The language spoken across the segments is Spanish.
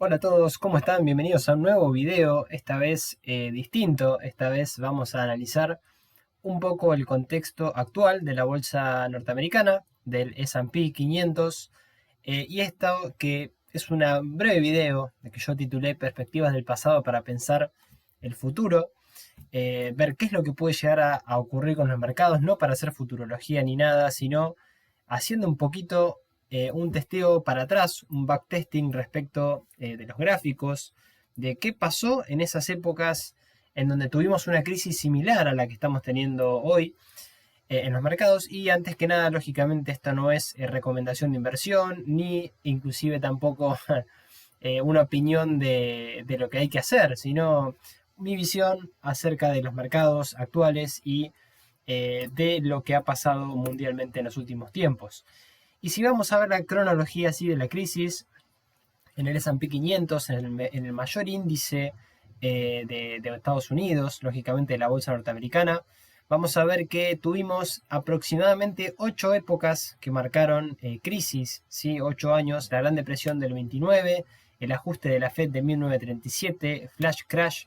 Hola a todos, ¿cómo están? Bienvenidos a un nuevo video, esta vez distinto. Esta vez vamos a analizar un poco el contexto actual de la bolsa norteamericana, del S&P 500, y esto que es un breve video de que yo titulé Perspectivas del pasado para pensar el futuro, ver qué es lo que puede llegar a ocurrir con los mercados, no para hacer futurología ni nada, sino haciendo un poquito un testeo para atrás, un backtesting respecto de los gráficos, de qué pasó en esas épocas en donde tuvimos una crisis similar a la que estamos teniendo hoy en los mercados. Y antes que nada, lógicamente, esta no es recomendación de inversión, ni inclusive tampoco una opinión de lo que hay que hacer, sino mi visión acerca de los mercados actuales y de lo que ha pasado mundialmente en los últimos tiempos. Y si vamos a ver la cronología así de la crisis, en el S&P 500, en el mayor índice de Estados Unidos, lógicamente de la bolsa norteamericana, vamos a ver que tuvimos aproximadamente 8 épocas que marcaron crisis, ¿sí? 8 años, la Gran Depresión del 29, el ajuste de la Fed de 1937, Flash Crash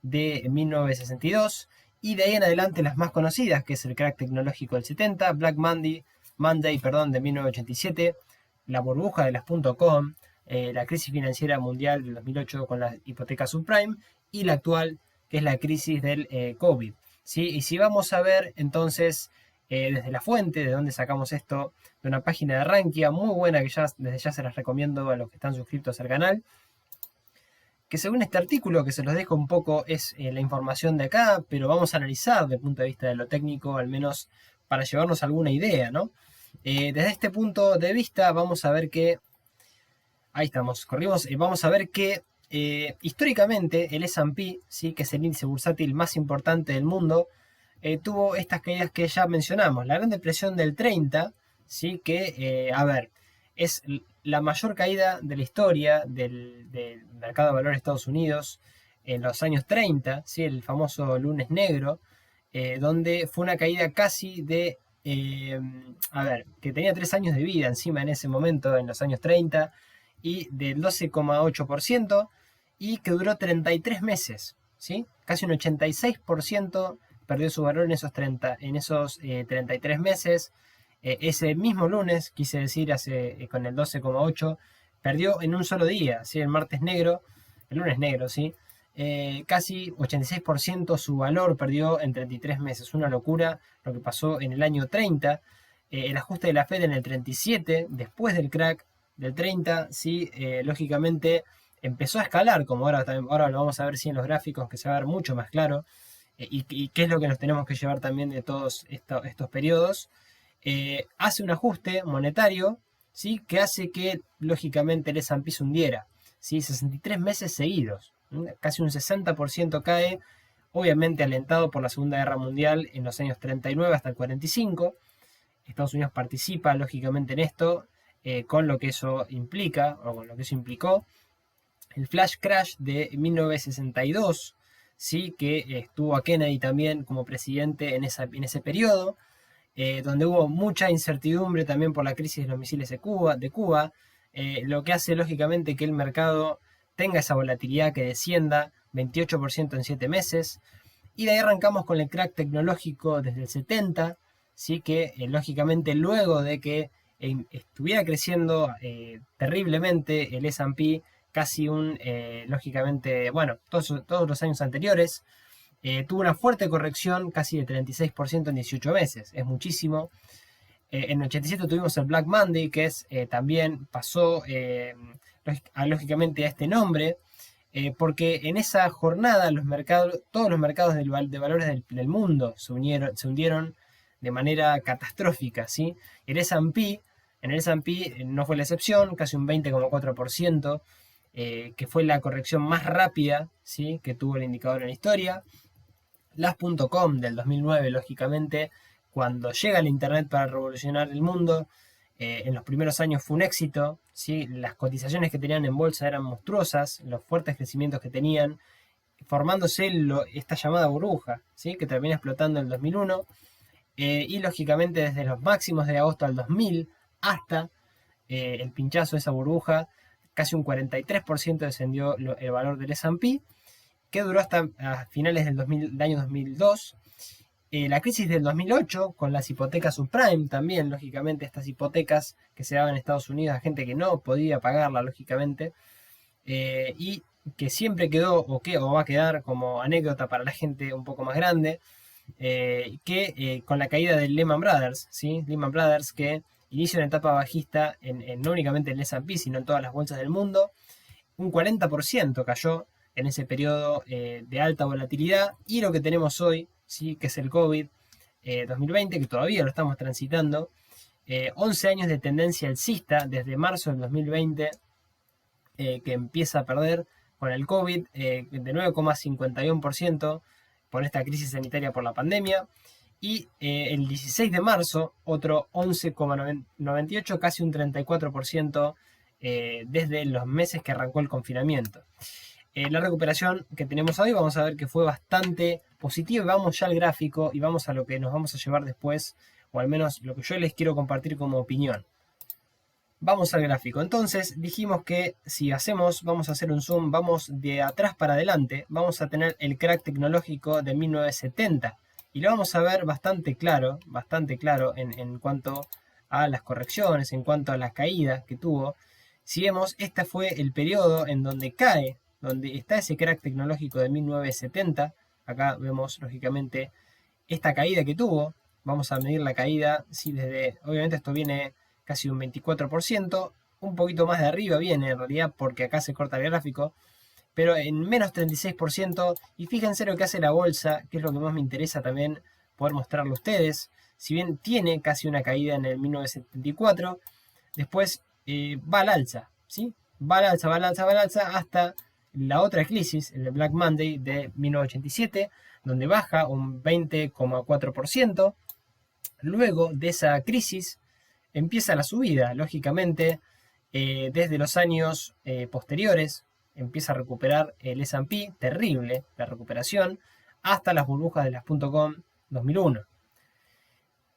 de 1962, y de ahí en adelante las más conocidas, que es el crack tecnológico del 70, Black Monday, de 1987, la burbuja de las .com, la crisis financiera mundial del 2008 con la hipoteca subprime y la actual, que es la crisis del COVID. ¿Sí? Y si vamos a ver entonces desde la fuente, de donde sacamos esto, de una página de Rankia muy buena que desde ya se las recomiendo a los que están suscritos al canal, que según este artículo, que se los dejo un poco, es la información de acá, pero vamos a analizar desde el punto de vista de lo técnico, al menos para llevarnos alguna idea, ¿no? Desde este punto de vista vamos a ver que, ahí estamos, corrimos, vamos a ver que históricamente el S&P, ¿sí? Que es el índice bursátil más importante del mundo, tuvo estas caídas que ya mencionamos. La Gran Depresión del 30, ¿sí? Que, a ver, es la mayor caída de la historia del mercado de valores de Estados Unidos en los años 30, ¿sí? El famoso lunes negro, donde fue una caída casi de, que tenía 3 años de vida encima en ese momento, en los años 30, y del 12,8%, y que duró 33 meses, ¿sí? Casi un 86% perdió su valor en esos 33 meses. Ese mismo lunes, quise decir, con el 12,8, perdió en un solo día, ¿sí? El lunes negro, ¿sí? Casi 86% su valor perdió en 33 meses. Una locura lo que pasó en el año 30. El ajuste de la Fed en el 37, después del crack del 30, ¿sí? Lógicamente empezó a escalar, como ahora lo vamos a ver sí, en los gráficos, que se va a ver mucho más claro, y qué es lo que nos tenemos que llevar también de todos estos periodos. Hace un ajuste monetario, ¿sí? Que hace que lógicamente el S&P se hundiera, ¿sí? 63 meses seguidos, casi un 60% cae, obviamente alentado por la Segunda Guerra Mundial en los años 39 hasta el 45. Estados Unidos participa lógicamente en esto, con lo que eso implica, o con lo que eso implicó. El Flash Crash de 1962, ¿sí? Que estuvo a Kennedy también como presidente en ese periodo, donde hubo mucha incertidumbre también por la crisis de los misiles de Cuba, lo que hace lógicamente que el mercado tenga esa volatilidad que descienda 28% en 7 meses. Y de ahí arrancamos con el crack tecnológico desde el 70, ¿sí? Que lógicamente luego de que estuviera creciendo terriblemente el S&P, lógicamente, bueno, todos los años anteriores, tuvo una fuerte corrección casi de 36% en 18 meses, es muchísimo. En el 87 tuvimos el Black Monday, que también pasó lógicamente a este nombre, porque en esa jornada todos los mercados de valores del mundo se hundieron de manera catastrófica, ¿sí? En el S&P no fue la excepción, casi un 20,4%, que fue la corrección más rápida, ¿sí? Que tuvo el indicador en la historia. Las .com del 2009, lógicamente, cuando llega el Internet para revolucionar el mundo, en los primeros años fue un éxito, ¿sí? Las cotizaciones que tenían en bolsa eran monstruosas, los fuertes crecimientos que tenían, formándose esta llamada burbuja, ¿sí? Que termina explotando en el 2001, y lógicamente desde los máximos de agosto al 2000 hasta el pinchazo de esa burbuja, casi un 43% descendió el valor del S&P, que duró hasta a finales del año 2002. La crisis del 2008, con las hipotecas subprime también, lógicamente, estas hipotecas que se daban en Estados Unidos a gente que no podía pagarla, lógicamente, y que siempre quedó o va a quedar como anécdota para la gente un poco más grande, con la caída del Lehman Brothers, ¿sí? Lehman Brothers, que inicia una etapa bajista no únicamente en el S&P, sino en todas las bolsas del mundo. Un 40% cayó en ese periodo de alta volatilidad, y lo que tenemos hoy, ¿sí? Que es el COVID 2020, que todavía lo estamos transitando. 11 años de tendencia alcista desde marzo del 2020, que empieza a perder con el COVID de 9,51% por esta crisis sanitaria por la pandemia. Y el 16 de marzo, otro 11,98%, casi un 34% desde los meses que arrancó el confinamiento. La recuperación que tenemos hoy, vamos a ver que fue bastante positiva. Vamos ya al gráfico y vamos a lo que nos vamos a llevar después, o al menos lo que yo les quiero compartir como opinión. Vamos al gráfico. Entonces dijimos que si vamos a hacer un zoom, vamos de atrás para adelante, vamos a tener el crack tecnológico de 1970. Y lo vamos a ver bastante claro en cuanto a las correcciones, en cuanto a la caída que tuvo. Si vemos, este fue el periodo en donde cae, donde está ese crack tecnológico de 1970. Acá vemos, lógicamente, esta caída que tuvo. Vamos a medir la caída, sí, obviamente esto viene casi un 24%, un poquito más de arriba viene en realidad porque acá se corta el gráfico, pero en menos 36%, y fíjense lo que hace la bolsa, que es lo que más me interesa también poder mostrarlo a ustedes. Si bien tiene casi una caída en el 1974, después va al alza, ¿sí? Va al alza hasta la otra crisis, el Black Monday de 1987, donde baja un 20,4%. Luego de esa crisis empieza la subida, lógicamente, desde los años posteriores empieza a recuperar el S&P, terrible la recuperación, hasta las burbujas de las .com 2001.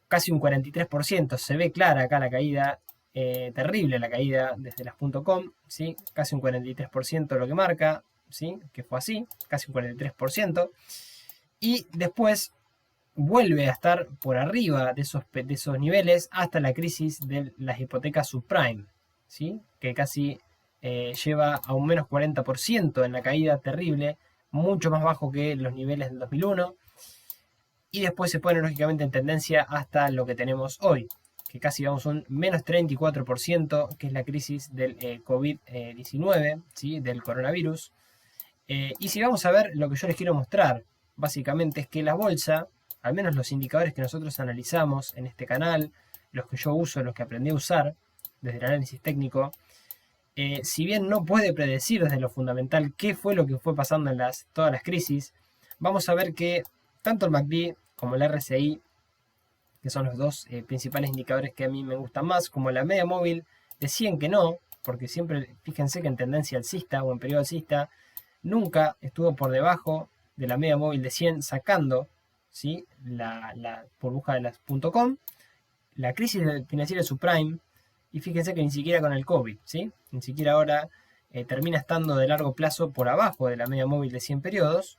Casi un 43%, se ve clara acá la caída, terrible la caída desde las .com, ¿sí? Casi un 43% lo que marca, ¿sí? Que fue así, casi un 43%. Y después vuelve a estar por arriba de esos niveles hasta la crisis de las hipotecas subprime, ¿sí? Que casi lleva a un menos 40% en la caída, terrible, mucho más bajo que los niveles del 2001. Y después se pone lógicamente en tendencia hasta lo que tenemos hoy, que casi vamos a un menos 34%, que es la crisis del COVID-19, ¿sí? Del coronavirus. Y si vamos a ver lo que yo les quiero mostrar, básicamente es que la bolsa, al menos los indicadores que nosotros analizamos en este canal, los que yo uso, los que aprendí a usar desde el análisis técnico, si bien no puede predecir desde lo fundamental qué fue lo que fue pasando en todas las crisis, vamos a ver que tanto el MACD como el RSI, que son los dos principales indicadores que a mí me gustan más, como la media móvil, decían que no, porque siempre, fíjense que en tendencia alcista o en periodo alcista, nunca estuvo por debajo de la media móvil de 100, sacando, ¿sí? la burbuja de las .com, la crisis financiera subprime, y fíjense que ni siquiera con el COVID, ¿sí? Ni siquiera ahora termina estando de largo plazo por abajo de la media móvil de 100 periodos.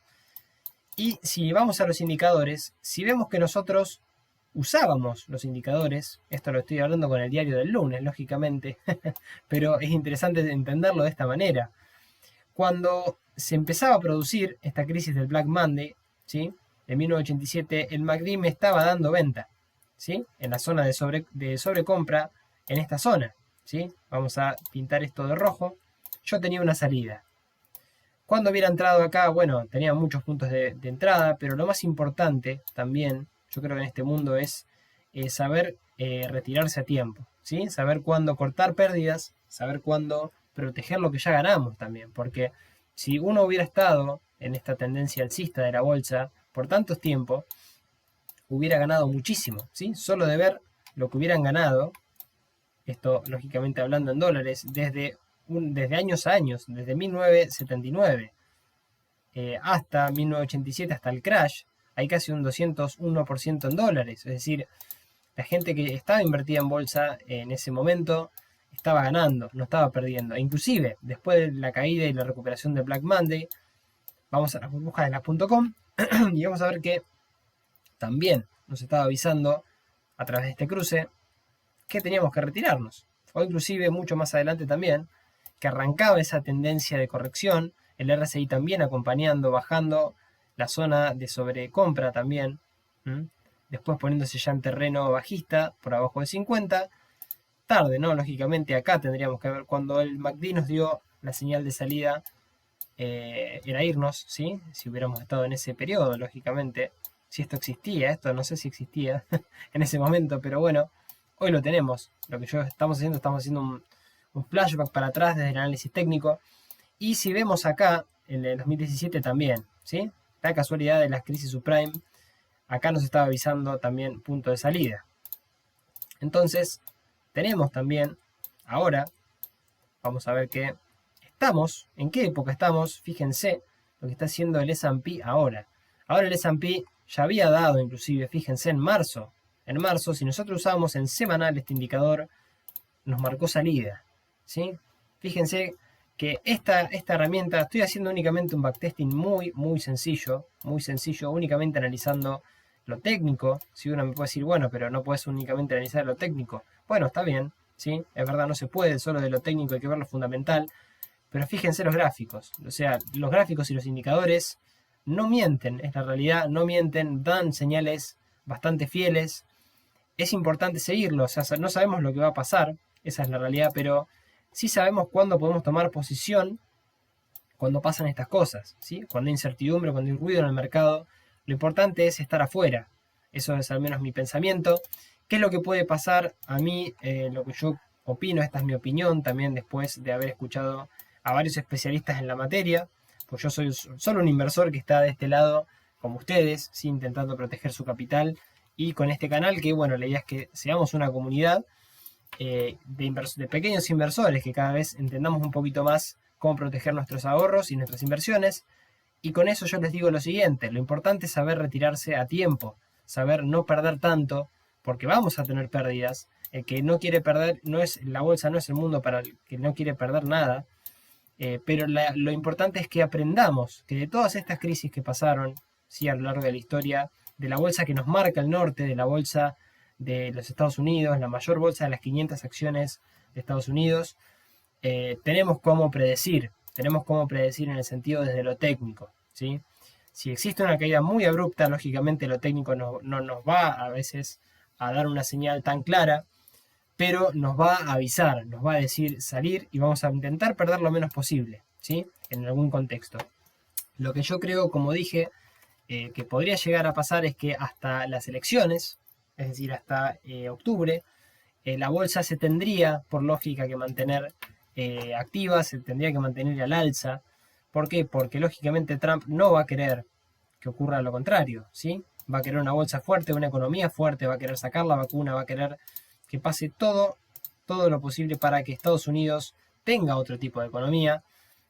Y si vamos a los indicadores, si vemos que nosotros usábamos los indicadores, esto lo estoy hablando con el diario del lunes, lógicamente, pero es interesante entenderlo de esta manera. Cuando se empezaba a producir esta crisis del Black Monday, ¿sí? En 1987, el MACD me estaba dando venta, ¿sí? En la zona de sobrecompra, en esta zona, ¿sí? Vamos a pintar esto de rojo. Yo tenía una salida. Cuando hubiera entrado acá, bueno, tenía muchos puntos de entrada, pero lo más importante también, yo creo que en este mundo es saber retirarse a tiempo, ¿sí? Saber cuándo cortar pérdidas, saber cuándo proteger lo que ya ganamos también, porque si uno hubiera estado en esta tendencia alcista de la bolsa por tanto tiempo, hubiera ganado muchísimo, ¿sí? Solo de ver lo que hubieran ganado, esto lógicamente hablando en dólares, desde años a años, desde 1979 hasta 1987, hasta el crash, hay casi un 201% en dólares. Es decir, la gente que estaba invertida en bolsa en ese momento estaba ganando, no estaba perdiendo. E inclusive, después de la caída y la recuperación de Black Monday, vamos a las burbujas de las.com y vamos a ver que también nos estaba avisando a través de este cruce que teníamos que retirarnos. O inclusive mucho más adelante también, que arrancaba esa tendencia de corrección, el RSI también acompañando, bajando la zona de sobrecompra también, después poniéndose ya en terreno bajista por abajo de 50, tarde, ¿no? Lógicamente acá tendríamos que ver cuando el MACD nos dio la señal de salida, era irnos, ¿sí? Si hubiéramos estado en ese periodo, lógicamente, si esto existía, esto no sé si existía en ese momento, pero bueno, hoy lo tenemos. Lo que estamos haciendo un flashback para atrás desde el análisis técnico. Y si vemos acá, en el 2017 también, ¿sí? La casualidad de las crisis subprime, acá nos estaba avisando también punto de salida. Entonces, tenemos también, ahora, vamos a ver que estamos, ¿en qué época estamos? Fíjense lo que está haciendo el S&P ahora. Ahora el S&P ya había dado, inclusive, fíjense, en marzo. En marzo, si nosotros usamos en semanal este indicador, nos marcó salida, ¿sí? Fíjense que esta herramienta, estoy haciendo únicamente un backtesting muy sencillo, únicamente analizando lo técnico. Si uno me puede decir, bueno, pero no puedes únicamente analizar lo técnico. Bueno, está bien, ¿sí? Es verdad, no se puede, solo de lo técnico hay que ver lo fundamental. Pero fíjense los gráficos, o sea, los gráficos y los indicadores no mienten, es la realidad, no mienten, dan señales bastante fieles. Es importante seguirlos, o sea, no sabemos lo que va a pasar, esa es la realidad, pero sí sabemos cuándo podemos tomar posición cuando pasan estas cosas, ¿sí? Cuando hay incertidumbre, cuando hay ruido en el mercado, lo importante es estar afuera. Eso es al menos mi pensamiento. ¿Qué es lo que puede pasar? A mí, lo que yo opino, esta es mi opinión, también después de haber escuchado a varios especialistas en la materia, pues yo soy solo un inversor que está de este lado, como ustedes, ¿sí? Intentando proteger su capital, y con este canal, que bueno, la idea es que seamos una comunidad de pequeños inversores, que cada vez entendamos un poquito más cómo proteger nuestros ahorros y nuestras inversiones. Y con eso yo les digo lo siguiente, lo importante es saber retirarse a tiempo, saber no perder tanto, porque vamos a tener pérdidas. El que no quiere perder, la bolsa no es el mundo para el que no quiere perder nada, pero lo importante es que aprendamos que de todas estas crisis que pasaron, ¿sí? A lo largo de la historia, de la bolsa que nos marca el norte, de la bolsa de los Estados Unidos, la mayor bolsa de las 500 acciones de Estados Unidos, tenemos cómo predecir en el sentido desde lo técnico, ¿sí? Si existe una caída muy abrupta, lógicamente lo técnico no nos va a veces a dar una señal tan clara, pero nos va a avisar, nos va a decir salir y vamos a intentar perder lo menos posible, ¿sí? En algún contexto. Lo que yo creo, como dije, que podría llegar a pasar es que hasta las elecciones, es decir, hasta octubre, la bolsa se tendría, por lógica, que mantener activa, se tendría que mantener al alza. ¿Por qué? Porque lógicamente Trump no va a querer que ocurra lo contrario, ¿sí? Va a querer una bolsa fuerte, una economía fuerte, va a querer sacar la vacuna, va a querer que pase todo lo posible para que Estados Unidos tenga otro tipo de economía.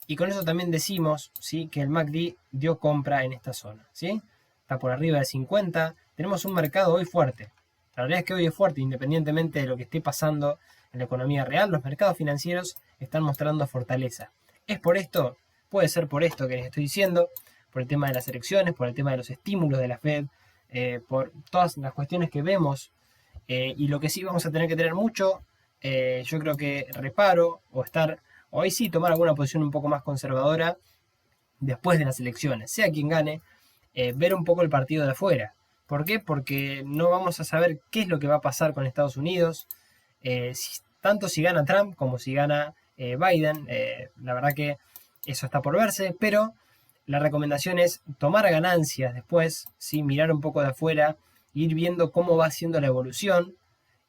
Y con eso también decimos, ¿sí? Que el MACD dio compra en esta zona, ¿sí? Está por arriba de 50. Tenemos un mercado hoy fuerte. La realidad es que hoy es fuerte, independientemente de lo que esté pasando en la economía real. Los mercados financieros están mostrando fortaleza. ¿Es por esto? Puede ser por esto que les estoy diciendo, por el tema de las elecciones, por el tema de los estímulos de la Fed, por todas las cuestiones que vemos. Y lo que sí vamos a tener que tener mucho, yo creo que reparo o ahí sí tomar alguna posición un poco más conservadora después de las elecciones, sea quien gane, ver un poco el partido de afuera. ¿Por qué? Porque no vamos a saber qué es lo que va a pasar con Estados Unidos, tanto si gana Trump como si gana Biden. La verdad que eso está por verse, pero la recomendación es tomar ganancias después, ¿sí? Mirar un poco de afuera, ir viendo cómo va siendo la evolución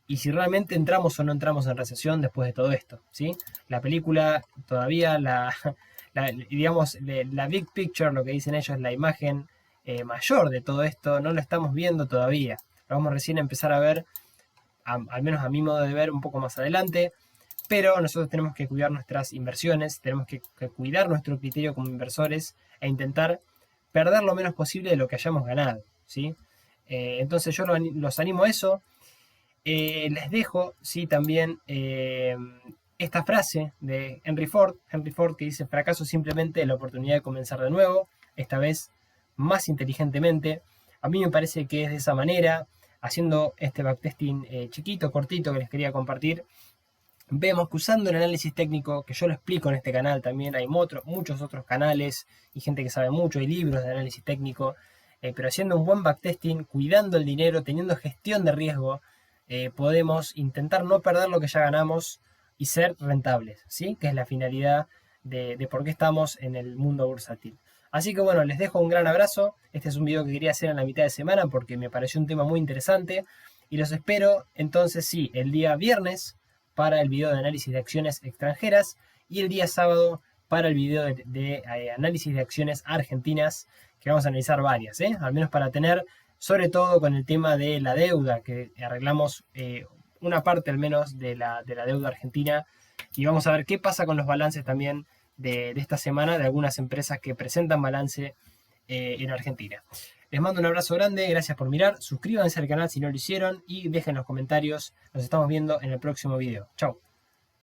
y si realmente entramos o no entramos en recesión después de todo esto, ¿sí? La película todavía, digamos, la big picture, lo que dicen ellos, la imagen mayor de todo esto, no lo estamos viendo todavía. Lo vamos recién a empezar a ver, al menos a mi modo de ver, un poco más adelante. Pero nosotros tenemos que cuidar nuestras inversiones, tenemos que cuidar nuestro criterio como inversores e intentar perder lo menos posible de lo que hayamos ganado, ¿sí? Entonces yo los animo a eso. Les dejo, sí, también esta frase de Henry Ford que dice: fracaso es simplemente la oportunidad de comenzar de nuevo, esta vez más inteligentemente. A mí me parece que es de esa manera, haciendo este backtesting chiquito, cortito que les quería compartir. Vemos que usando el análisis técnico, que yo lo explico en este canal también, hay muchos otros canales y gente que sabe mucho, hay libros de análisis técnico, pero haciendo un buen backtesting, cuidando el dinero, teniendo gestión de riesgo, podemos intentar no perder lo que ya ganamos y ser rentables, ¿sí? Que es la finalidad de por qué estamos en el mundo bursátil. Así que bueno, les dejo un gran abrazo. Este es un video que quería hacer en la mitad de semana porque me pareció un tema muy interesante. Y los espero entonces sí, el día viernes para el video de análisis de acciones extranjeras y el día sábado para el video de análisis de acciones argentinas, que vamos a analizar varias, al menos para tener, sobre todo con el tema de la deuda, que arreglamos una parte al menos de la deuda argentina, y vamos a ver qué pasa con los balances también de esta semana de algunas empresas que presentan balance en Argentina. Les mando un abrazo grande, gracias por mirar, suscríbanse al canal si no lo hicieron y dejen los comentarios. Nos estamos viendo en el próximo video. Chau.